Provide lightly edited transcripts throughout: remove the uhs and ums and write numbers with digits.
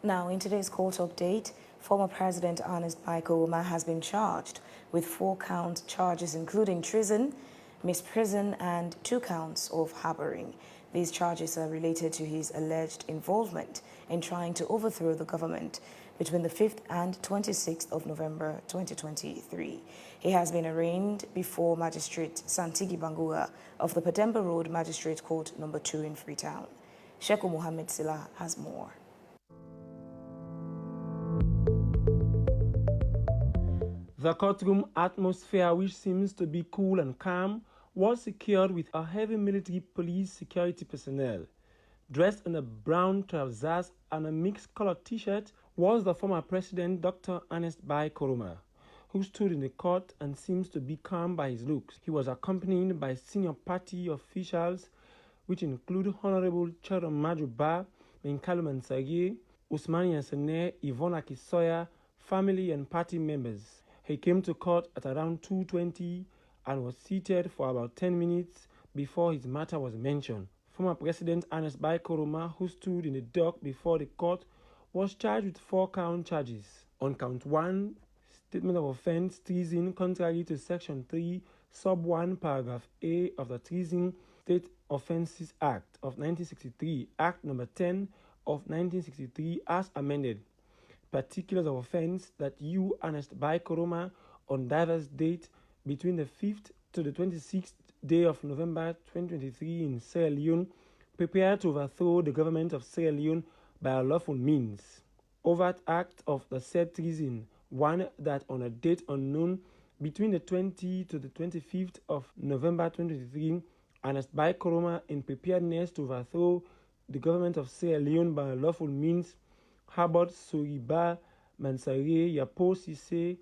Now, in today's court update, former President Ernest Koroma has been charged with 4-count charges, including treason, misprision, and 2 counts of harboring. These charges are related to his alleged involvement in trying to overthrow the government between the 5th and 26th of November 2023. He has been arraigned before Magistrate Santigi Bangura of the Pademba Road Magistrate Court No. 2 in Freetown. Sheku Mohammed Silla has more. The courtroom atmosphere, which seems to be cool and calm, was secured with a heavy military police security personnel. Dressed in a brown trousers and a mixed-colored t-shirt was the former president, Dr. Ernest Koroma, who stood in the court and seems to be calm by his looks. He was accompanied by senior party officials, which include Honorable Charon Majuba, Menkalu Mansagi, Usmani Yassene, Yvonne Akisoya, family and party members. He came to court at around 2:20 and was seated for about 10 minutes before his matter was mentioned. Former President Ernest Koroma, who stood in the dock before the court, was charged with 4-count charges. On count 1, statement of offense, treason, contrary to Section 3, Sub 1, Paragraph A of the Treason State Offences Act of 1963, Act No. 10 of 1963 as amended. Particulars of offense that you, Ernest Koroma, on diverse date between the 5th to the 26th day of November 2023 in Sierra Leone, prepared to overthrow the government of Sierra Leone by unlawful means. Overt act of the said treason, one that on a date unknown between the 20th to the 25th of November 2023, Ernest Koroma, in preparedness to overthrow the government of Sierra Leone by unlawful means, harbored Soriba Mansare, Yapo Sise,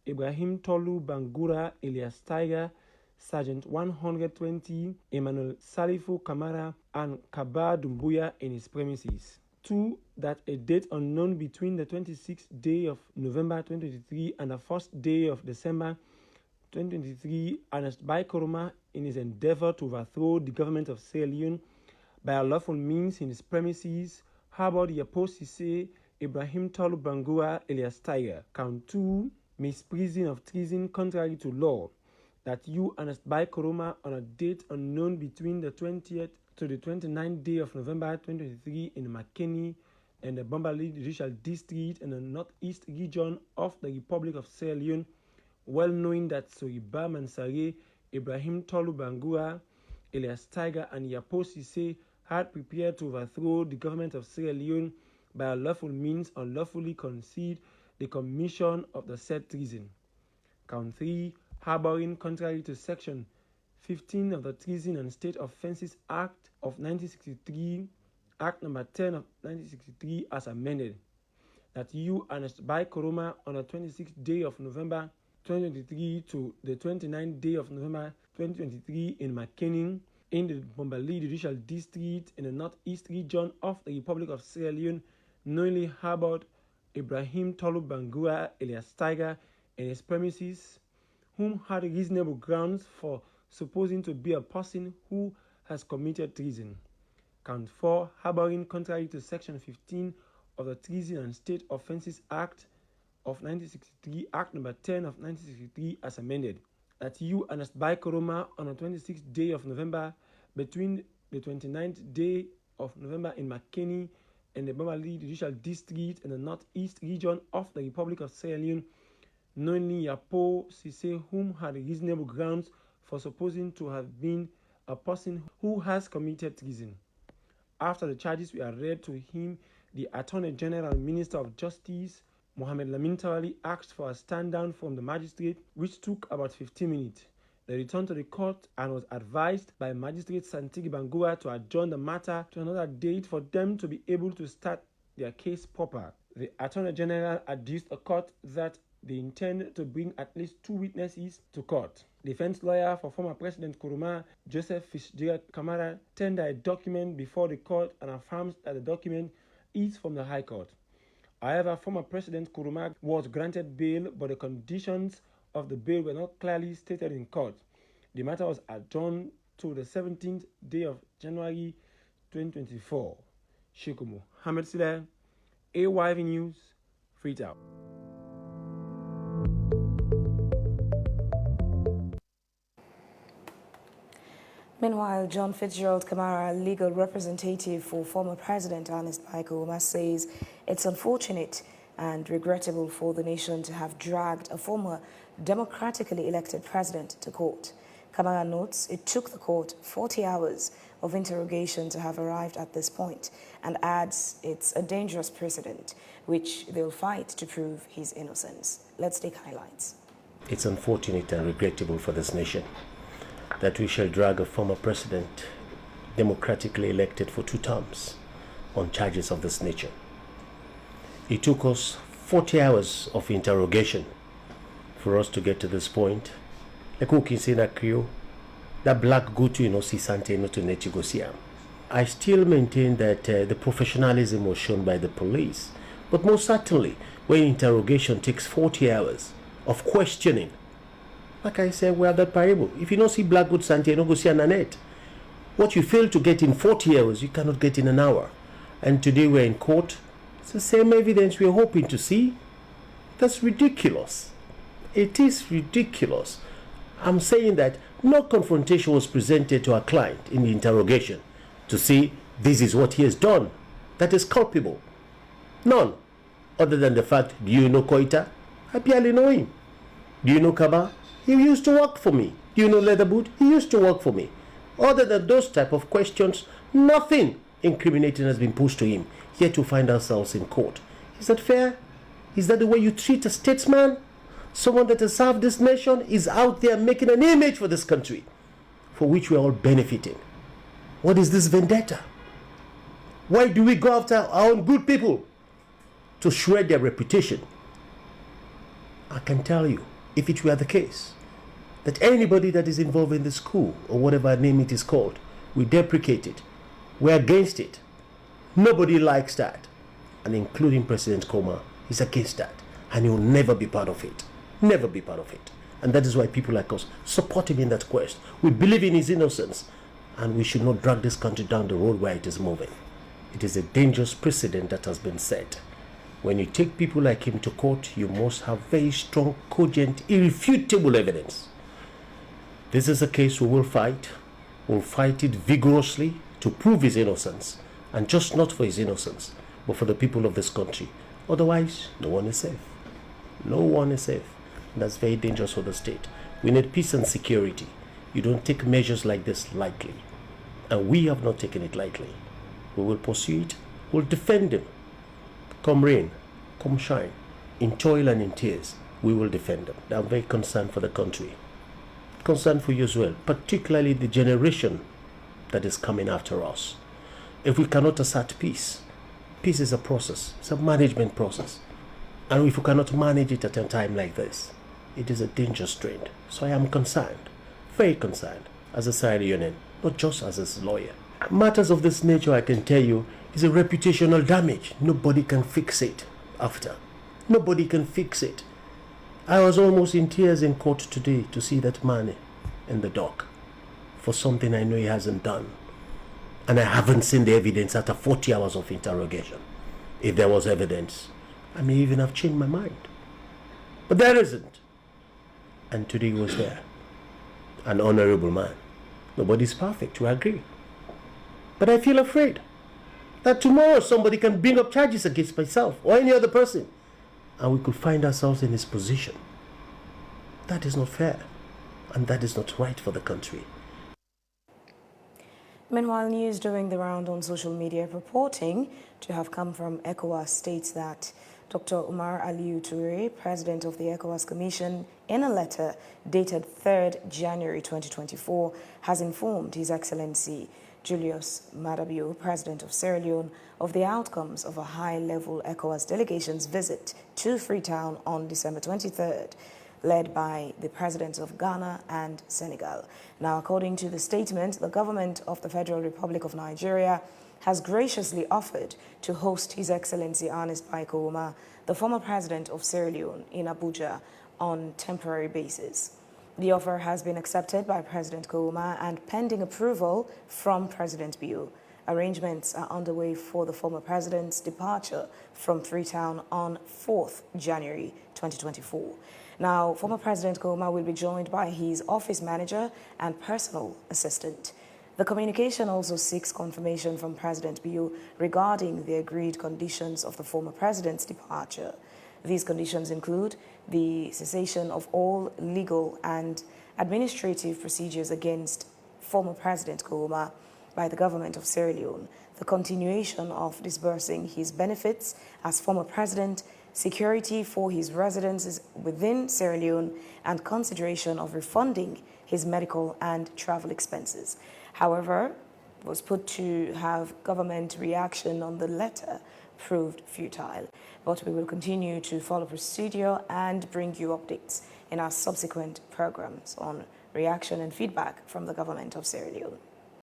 Ibrahim Tolu Bangura, Elias Tiger, Sergeant 120, Emmanuel Salifu Kamara, and Kaba Dumbuya in his premises. 2. That a date unknown between the 26th day of November 2023 and the 1st day of December 2023, Ernest Koroma, in his endeavor to overthrow the government of Sierra Leone by unlawful means in his premises, harbored Yapo Sise, Ibrahim Tolu Bangura, Elias Tiger. Count 2, misprision of treason contrary to law, that you, Ernest Koroma, on a date unknown between the 20th to the 29th day of November 2023 in Makeni and the Bombali Judicial District in the Northeast region of the Republic of Sierra Leone, well knowing that Soriba Mansare, Ibrahim Tolu Bangura, Elias Tiger, and Yapo Sise had prepared to overthrow the government of Sierra Leone by unlawful means, unlawfully concede the commission of the said treason. Count 3, harboring contrary to Section 15 of the Treason and State Offences Act of 1963, Act No. 10 of 1963 as amended, that you, Ernest Koroma, on the 26th day of November 2023 to the 29th day of November 2023 in Makeni, in the Bombali Judicial District in the Northeast region of the Republic of Sierra Leone, knowingly harbored Ibrahim Tolu Bangura, Elias Tiger, in his premises, whom had reasonable grounds for supposing to be a person who has committed treason. Count 4, harboring contrary to Section 15 of the Treason and State Offences Act of 1963, Act No. 10 of 1963 as amended, that you, Ernest Koroma, on the 26th day of November, between the 29th day of November in Makeni and the Bombali Judicial District in the Northeast region of the Republic of Sierra Leone, knowingly Yapo Sise, whom had reasonable grounds for supposing to have been a person who has committed treason. After the charges were read to him, the Attorney General and Minister of Justice, Mohamed Lamin Tawali, asked for a stand down from the magistrate, which took about 15 minutes. They returned to the court and was advised by Magistrate Santigi Bangura to adjourn the matter to another date for them to be able to start their case proper. The Attorney General advised the court that they intend to bring at least 2 witnesses to court. Defense lawyer for former President Koroma, Joseph Fitzgerald Kamara, tendered a document before the court and affirms that the document is from the High Court. However, former President Koroma was granted bail, but the conditions of the bail were not clearly stated in court. The matter was adjourned to the 17th day of January 2024. Sheku Mohammed Sile, AYV News, Freetown. Meanwhile, John Fitzgerald Kamara, legal representative for former President Ernest Koroma, says it's unfortunate and regrettable for the nation to have dragged a former democratically elected president to court. Kamara notes it took the court 40 hours of interrogation to have arrived at this point and adds it's a dangerous precedent, which they'll fight to prove his innocence. Let's take highlights. It's unfortunate and regrettable for this nation that we shall drag a former president democratically elected for 2 terms on charges of this nature. It took us 40 hours of interrogation for us to get to this point. Like who can say that Creole? That black go to sisante no to negotiate. I still maintain that the professionalism was shown by the police, but most certainly when interrogation takes 40 hours of questioning, like I said, we have that parable. If you don't see black good Sante, you don't go see an Annette. What you fail to get in 40 hours, you cannot get in an hour. And today we're in court. It's the same evidence we're hoping to see. That's ridiculous. It is ridiculous. I'm saying that no confrontation was presented to our client in the interrogation to see this is what he has done. That is culpable. None. Other than the fact, do you know Koita? I barely know him. Do you know Kaba? He used to work for me. Do you know Leatherboot? He used to work for me. Other than those type of questions, nothing incriminating has been pushed to him. Yet to find ourselves in court. Is that fair? Is that the way you treat a statesman? Someone that has served this nation is out there making an image for this country, for which we are all benefiting. What is this vendetta? Why do we go after our own good people to shred their reputation? I can tell you, if it were the case, that anybody that is involved in this coup, or whatever name it is called, we deprecate it. We're against it. Nobody likes that. And including President Koroma is against that. And he will never be part of it. Never be part of it. And that is why people like us support him in that quest. We believe in his innocence. And we should not drag this country down the road where it is moving. It is a dangerous precedent that has been set. When you take people like him to court, you must have very strong, cogent, irrefutable evidence. This is a case we will fight. We'll fight it vigorously to prove his innocence. And just not for his innocence, but for the people of this country. Otherwise, no one is safe. No one is safe. And that's very dangerous for the state. We need peace and security. You don't take measures like this lightly. And we have not taken it lightly. We will pursue it. We'll defend him. Come rain, come shine. In toil and in tears, we will defend them. I'm very concerned for the country. Concerned for you as well, particularly the generation that is coming after us. If we cannot assert peace, peace is a process. It's a management process. And if we cannot manage it at a time like this, it is a dangerous trend. So I am concerned, very concerned, as a Sierra Leonean, not just as a lawyer. Matters of this nature, I can tell you, is a reputational damage. Nobody can fix it after. Nobody can fix it. I was almost in tears in court today to see that man in the dock for something I know he hasn't done. And I haven't seen the evidence after 40 hours of interrogation. If there was evidence, I may even have changed my mind. But there isn't. And today he was there. An honorable man. Nobody's perfect, we agree. But I feel afraid that tomorrow somebody can bring up charges against myself or any other person, and we could find ourselves in his position. That is not fair, and that is not right for the country. Meanwhile, news doing the round on social media purporting to have come from ECOWAS states that Dr. Umar Aliyu Toure, president of the ECOWAS Commission, in a letter dated 3rd January 2024, has informed His Excellency Julius Madabio, president of Sierra Leone, of the outcomes of a high-level ECOWAS delegation's visit to Freetown on December 23rd, led by the presidents of Ghana and Senegal. Now, according to the statement, the government of the Federal Republic of Nigeria has graciously offered to host His Excellency Ernest Koroma, the former president of Sierra Leone, in Abuja on temporary basis. The offer has been accepted by President Koroma and pending approval from President Bio. Arrangements are underway for the former president's departure from Freetown on 4th January 2024. Now, former President Koroma will be joined by his office manager and personal assistant. The communication also seeks confirmation from President Bio regarding the agreed conditions of the former president's departure. These conditions include the cessation of all legal and administrative procedures against former President Koroma by the government of Sierra Leone, the continuation of disbursing his benefits as former president, security for his residences within Sierra Leone, and consideration of refunding his medical and travel expenses. However, it was put to have government reaction on the letter proved futile. But we will continue to follow procedure and bring you updates in our subsequent programs on reaction and feedback from the government of Sierra Leone.